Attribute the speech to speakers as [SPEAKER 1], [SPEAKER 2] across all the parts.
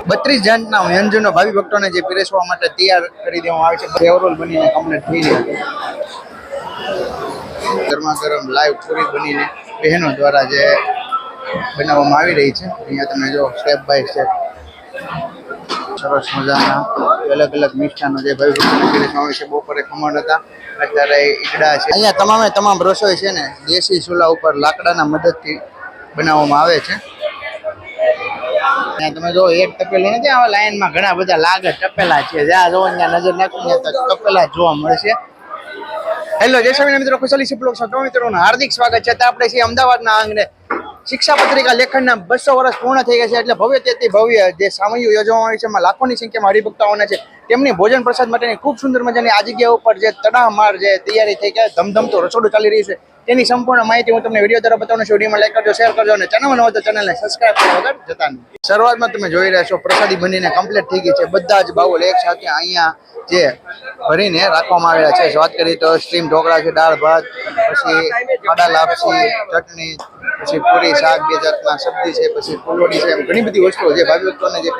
[SPEAKER 1] 32 જાતના વ્યંજનો ભાવિ ભક્તોને જે પીરસવા માટે તૈયાર કરી દેવામાં આવે છે. સેવરોલ બનીને કમ્પ્લીટ થઈ રહ્યા છે. ગરમા ગરમ લાઈવ પૂરી બનીને બહેનો દ્વારા જે બનાવવામાં આવી રહી છે. અહીંયા તમે જો સ્ટેપ બાય સ્ટેપ સરસ મજાના અલગ અલગ મિષ્ટાનો જે ભાવિ ભક્તોને પીરસવામાં આવે છે. બપોરે ખમણ હતા, અત્યારે ઈકડા છે. અહીંયા તમામ રસોઈ છે ને દેશી ચૂલા ઉપર લાકડાના મદદથી બનાવવામાં આવે છે. તમે જો એક તપેલું નથી, આવા લાઈનમાં ઘણા બધા લાગે તપેલા છે. જ્યાં જોવો ત્યાં નજર નાખીને તો તપેલા જોવા મળશે. હેલો જય સ્વામિનારાયણ મિત્રો, ખુશાલી સિપ્લોક છો મિત્રોનું હાર્દિક સ્વાગત છે. આપણે છીએ અમદાવાદના આંગણે શિક્ષા પત્રિકા લેખનના 200 વર્ષ પૂર્ણ થઈ ગયા છે. એટલે ભવ્ય તેથી ભવ્ય જે સામૈયું યોજવામાં આવી છે, એમાં લાખોની સંખ્યામાં હરિભક્તો આવવાના છે. તેમની ભોજન પ્રસાદ માટેની ખૂબ સુંદર મજાની આ જગ્યા ઉપર જે તડામાર જે તૈયારી થઈ ગયા, ધમધમતો રસોડું ચાલી રહ્યું છે, તેની સંપૂર્ણ માહિતી હું તમને વિડીયો દ્વારા બતાવવાનો છું. વિડીયોમાં લાઈક કરજો, શેર કરજો અને ચેનલમાં ન હોય તો ચેનલને સબસ્ક્રાઇબ કરવા વગર જતા નહીં. શરૂઆતમાં તમે જોઈ રહ્યા છો પ્રસાદી બનીને કમ્પ્લીટ થઈ ગઈ છે. બધા જ બાઉલ એક સાથે અહીંયા જે ભરીને રાખવામાં આવેલા છે. વાત કરીએ તો સ્ટીમ ઢોકળા છે, દાળ ભાત, પછી આડા લાપસી, ચટણી, પછી પૂરી, શાક, 2 જાતના સબ્જી છે, પછી ફૂલોડી છે. એમ ઘણી બધી વસ્તુઓ જે ભાવિ ભક્તોને જે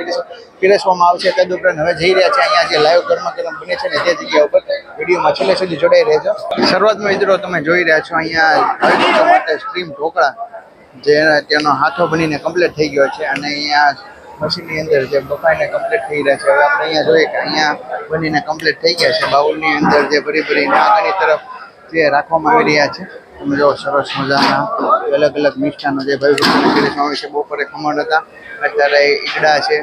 [SPEAKER 1] પીરસવામાં આવશે. તદ ઉપરાંત હવે જઈ રહ્યા છે અહીંયા જે લાઈવ ગરમા ગરમ બને છે ને તે જગ્યા ઉપર વિડીયોમાં છેલ્લે સુધી જોડાઈ રહેજો. શરૂઆતમાં મિત્રો તમે જોઈ રહ્યા છો અહીંયા ભાવિ ભક્તો માટે સ્ટીમ ઢોકળા જે તેનો હાથો બનીને કમ્પ્લીટ થઈ ગયો છે અને અહીંયા મશીનની અંદર જે બફાઈને કમ્પ્લીટ થઈ રહ્યા છે. હવે આપણે અહીંયા જોઈએ કે અહીંયા બનીને કમ્પ્લીટ થઈ ગયા છે. બાઉલની અંદર જે ભરીને આગળની તરફ જે રાખવામાં આવી રહ્યા છે. તમે જો સરસ મજાના અલગ અલગ મિષ્ટાનો જે ભાવિ ભક્તોને પીરસવામાં આવે છે. બપોરે ખમણ હતા, અત્યારે ઈકડા છે,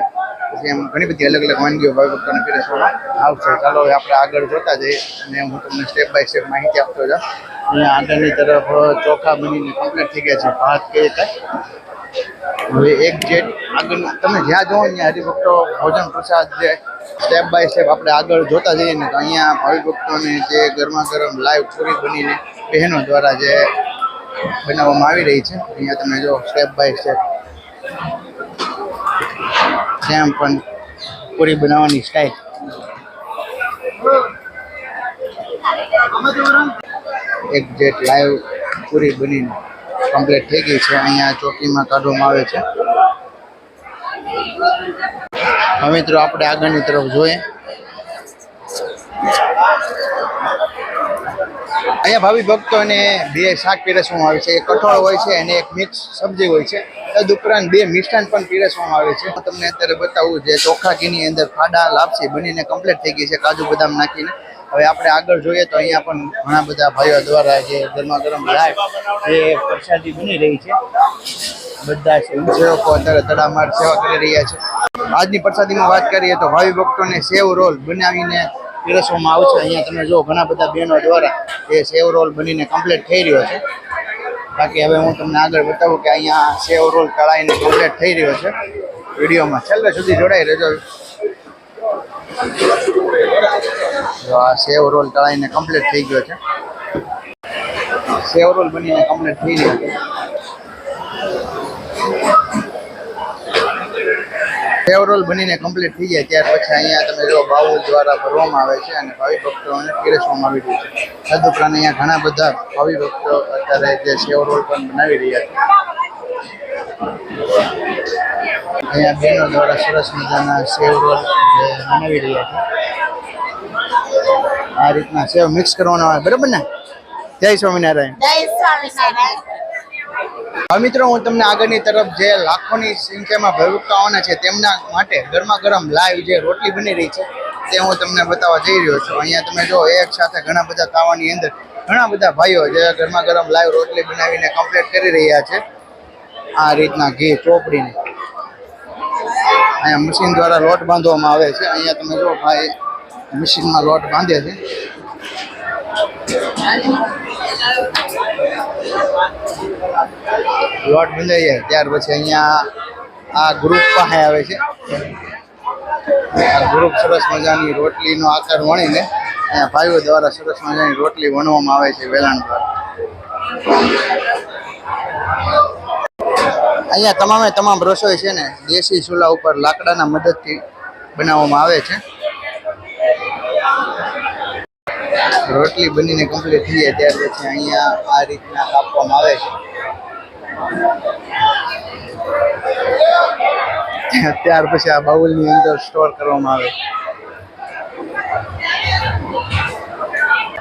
[SPEAKER 1] પછી એમ ઘણી બધી અલગ અલગ વાનગીઓ ભાવિ ભક્તોને પીરસવામાં આવશે. ચાલો હવે આપણે આગળ જોતા જઈએ અને હું તમને સ્ટેપ બાય સ્ટેપ માહિતી આપતો જાઉં. અહીંયા આગળની તરફ ચોખા બનીને કમ્પ્લીટ થઈ ગયા છે. ભાત કે હવે એક જેટ આગળ તમે જ્યાં જોવો ત્યાં હરિભક્તો ભોજન પ્રસાદ જે સ્ટેપ બાય સ્ટેપ આપણે આગળ જોતા જઈએ ને તો અહીંયા ભાવિ ભક્તોને જે ગરમા ગરમ લાઈવ પૂરી બનીને બહેનો દ્વારા જે બનાવવામાં આવી રહી છે. અહીંયા તમે જો સ્ટેપ બાય સ્ટેપ જેમ પણ પૂરી બનાવવાની સ્ટાઇલ. એક જેટ લાઈવ પૂરી બનીને કમ્પ્લીટ થઈ ગઈ છે. અહીંયા ચોકીમાં કાઢવામાં આવે છે. હવે મિત્રો આપણે આગળની તરફ જોઈએ. અહીંયા ભાવિ ભક્તોને 2 શાક પીરસવામાં આવે છે. એક કઠોળ હોય છે અને એક મિક્સ સબ્જી હોય છે. તદ ઉપરાંત 2 મિષ્ટાન પણ પીરસવામાં આવે છે. તમને અત્યારે બતાવું જે ચોખા ઘીની અંદર ફાડા લાપસી બનીને કમ્પ્લીટ થઈ ગઈ છે કાજુ બદામ નાખીને. હવે આપણે આગળ જોઈએ તો અહીંયા પણ ઘણા બધા ભાઈઓ દ્વારા જે ગરમા ગરમ લાઈવ જે પ્રસાદી બની રહી છે. બધા સેવકો અત્યારે તડામાર સેવા કરી રહ્યા છે. આજની પ્રસાદીમાં વાત કરીએ તો ભાવિ ભક્તોને સેવ રોલ બનાવીને પીરસવામાં આવશે. અહીંયા તમે જો ઘણા બધા બહેનો દ્વારા એ સેવ રોલ બનીને કમ્પ્લીટ થઈ રહ્યો છે. બાકી હવે હું તમને આગળ બતાવું કે અહીંયા સેવ રોલ તળાઈને કમ્પ્લીટ થઈ રહ્યો છે. વિડીયોમાં છેલ્લે સુધી જોડાઈ રહેજો. જો આ સેવ રોલ તળાઈને કમ્પ્લીટ થઈ ગયો છે. સેવ રોલ બનીને કમ્પ્લીટ થઈ રહ્યો છે. સેવ રોલ બનીને કમ્પ્લીટ થઈ જાય ત્યાર પછી અહીંયા તમે જો બાઉલ દ્વારા ભરવામાં આવે છે અને ભાવિ ભક્તોને પીરસવામાં આવી રહ્યું છે. તદુપરાંત અહીંયા ઘણા બધા ભાવિ ભક્તો અત્યારે જે સેવ રોલ પણ બનાવી રહ્યા છે. અહીંયા બહેનો દ્વારા સરસ મજાના સેવ રોલ બનાવી રહ્યા છે. આ રીતના સેવ મિક્સ કરવાનો આવે, બરાબર ને? જય સ્વામિનારાયણ. હવે મિત્રો હું તમને આગળની તરફ જે લાખોની સંખ્યામાં ભાવિભક્તો આવવાના છે તેમના માટે ગરમા ગરમ લાઈવ જે રોટલી બની રહી છે તે હું તમને બતાવવા જઈ રહ્યો છું. અહીંયા તમે જો એક સાથે ઘણા બધા તાવાની અંદર ઘણા બધા ભાઈઓ જે ગરમા ગરમ લાઈવ રોટલી બનાવીને કમ્પ્લીટ કરી રહ્યા છે. આ રીતના ઘી ચોપડીને અહીંયા મશીન દ્વારા લોટ બાંધવામાં આવે છે. અહીંયા તમે જો ભાઈ મશીનમાં લોટ બાંધે છે. લોટ બંધાઈ જાય ત્યાર પછી અહીંયા આ ગ્રુપ પાસે આવે છે. આ ગ્રુપ સરસ મજાની રોટલીનો આકાર વણીને અહીંયા ભાઈઓ દ્વારા સરસ મજાની રોટલી વણવામાં આવે છે વેલણ દ્વારા. અહીંયા તમામ રસોઈ છે ને દેશી ચૂલા ઉપર લાકડાના મદદથી બનાવવામાં આવે છે. રોટલી બનીને કમ્પ્લીટ થઈ જાય ત્યાર પછી અહીંયા આ રીતના કાપવામાં આવે છે. ત્યાર પછી આ બાઉલની અંદર સ્ટોર કરવામાં આવે.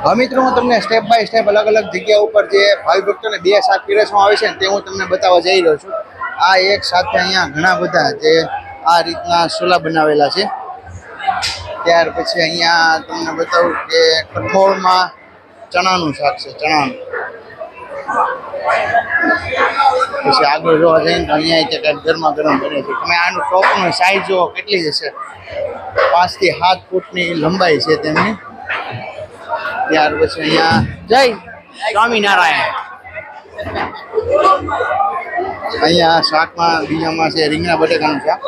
[SPEAKER 1] હવે મિત્રો હું તમને સ્ટેપ બાય સ્ટેપ અલગ અલગ જગ્યા ઉપર જે ભાવિ ભક્તોને બે શાક પીરસવામાં આવે છે ને તે હું તમને બતાવવા જઈ રહ્યો છું. આ એક સાથે અહીંયા ઘણા બધા જે આ રીતના સોલા બનાવેલા છે. ત્યાર પછી અહીંયા તમને બતાવું કે કઠોળમાં ચણાનું શાક છે, ચણાનું. પછી આગળ જોવા જઈએ તો અહીંયા કંઈક ગરમા ગરમ બને છે. તમે આનું ટોપનું સાઈઝ જુઓ કેટલી હશે, 5 થી 7 ફૂટની લંબાઈ છે તેમની. ત્યાર પછી અહીંયા જય સ્વામિનારાયણ. અહીંયા શાકમાં બીજામાં છે રીંગણા બટેકાનું શાક,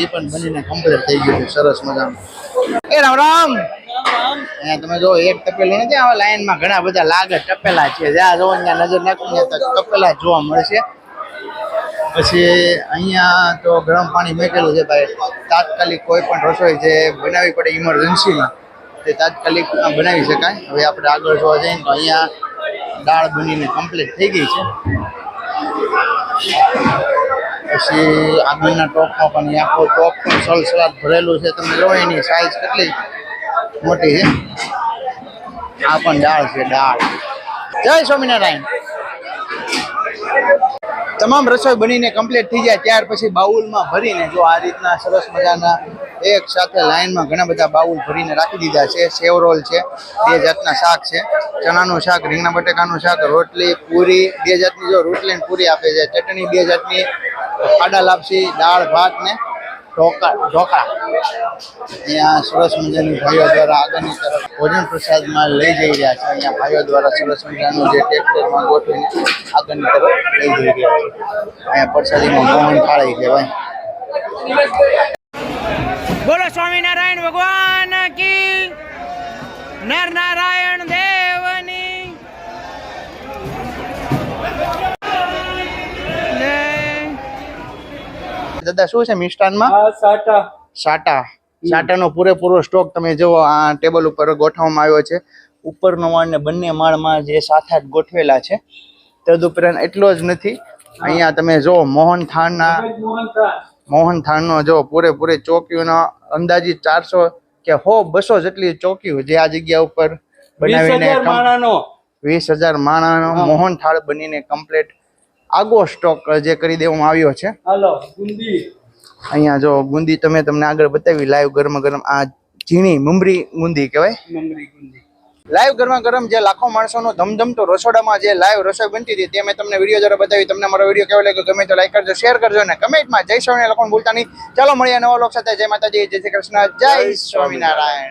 [SPEAKER 1] એ પણ બનીને કમ્પ્લીટ થઈ ગયું છે સરસ મજાનું. એ રામ રામ. અહીંયા તમે જો એક તપેલું નથી, આવા લાઈનમાં ઘણા બધા લાગે ટપેલા છે. જ્યાં જોવો ત્યાં નજર નાખીને તો ટપેલા જોવા મળશે. પછી અહીંયા તો ગરમ પાણી મૂકેલું છે ભાઈ. તાત્કાલિક કોઈ પણ રસોઈ જે બનાવવી પડે ઇમરજન્સીમાં તે તાત્કાલિક બનાવી શકાય. હવે આપણે આગળ જોવા જઈએ તો અહીંયા દાળ બનીને કમ્પ્લીટ થઈ ગઈ છે. પછી આગળના ટોપમાં પણ આખો ટોપ પણ સલસલાટ ભરેલું છે. તમે જો એની સાઈઝ કેટલી મોટી છે. આ પણ દાળ છે, દાળ. જય સ્વામિનારાયણ. તમામ રસોઈ બનીને કમ્પ્લીટ થઈ જાય ત્યાર પછી બાઉલમાં ભરીને જો આ રીતના સરસ મજાના એક સાથે લાઈનમાં ઘણા બધા બાઉલ ભરીને રાખી દીધા છે. સેવ રોલ છે, 2 જાતના શાક છે, ચણાનું શાક, રીંગણા બટેકાનું શાક, રોટલી, પૂરી, 2 જાતની જો રોટલી અને પૂરી આપે છે, ચટણી 2 જાતની, ખાડા લાપસી, દાળ ભાત ને ઢોકળા. અહીંયા સરસ મજાની ભાઈઓ દ્વારા આગળની તરફ ભોજન પ્રસાદમાં લઈ જઈ રહ્યા છે. અહીંયા ભાઈઓ દ્વારા સરસ મજાનું જે ટ્રેક્ટરમાં ગોઠવીને આગળની તરફ લઈ જઈ રહ્યા છે. અહીંયા પ્રસાદીમાં મોહન થાળી છે ભાઈ. બોલો સ્વામિનારાયણ ભગવાન કી, નર નારાયણ દેવની. દાદા શું છે મિષ્ટાનમાં? સાટાનો પૂરેપૂરો સ્ટોક તમે જુઓ આ ટેબલ ઉપર ગોઠવવામાં આવ્યો છે. ઉપરનો માળ ને બંને માળમાં જે 7-8 ગોઠવેલા છે. તદુપરાંત એટલો જ નથી, અહીંયા તમે જો મોહનથાળનો જો પૂરેપૂરી ચોકીઓનો અંદાજિત 400 કે 100-200 જેટલી ચોકીઓ જે આ જગ્યા ઉપર બનાવીને 20,000 માણાનો મોહનથાળ બનીને કમ્પ્લીટ આગો સ્ટોક જે કરી દેવામાં આવ્યો છે. અહીંયા જો ગુંદી તમને આગળ બતાવી લાઈવ ગરમા ગરમ. આ ઝીણી મમરી ગુંદી કહેવાય. લાઈવ ગરમા ગરમ જે લાખો માણસોનો ધમધમતો રસોડામાં જે લાઈવ રસોઈ બનતી હતી તે મેં તમને વિડીયો દ્વારા બતાવી. તમને મારો વિડીયો કેવો લાગ્યો ગમે તો લાઈક કરજો, શેર કરજો અને કમેન્ટમાં જય સ્વામિનારાયણ લખવાનું ભૂલતા નહીં. ચાલો મળીએ નવા લોક સાથે. જય માતાજી, જય શ્રી કૃષ્ણ, જય સ્વામિનારાયણ.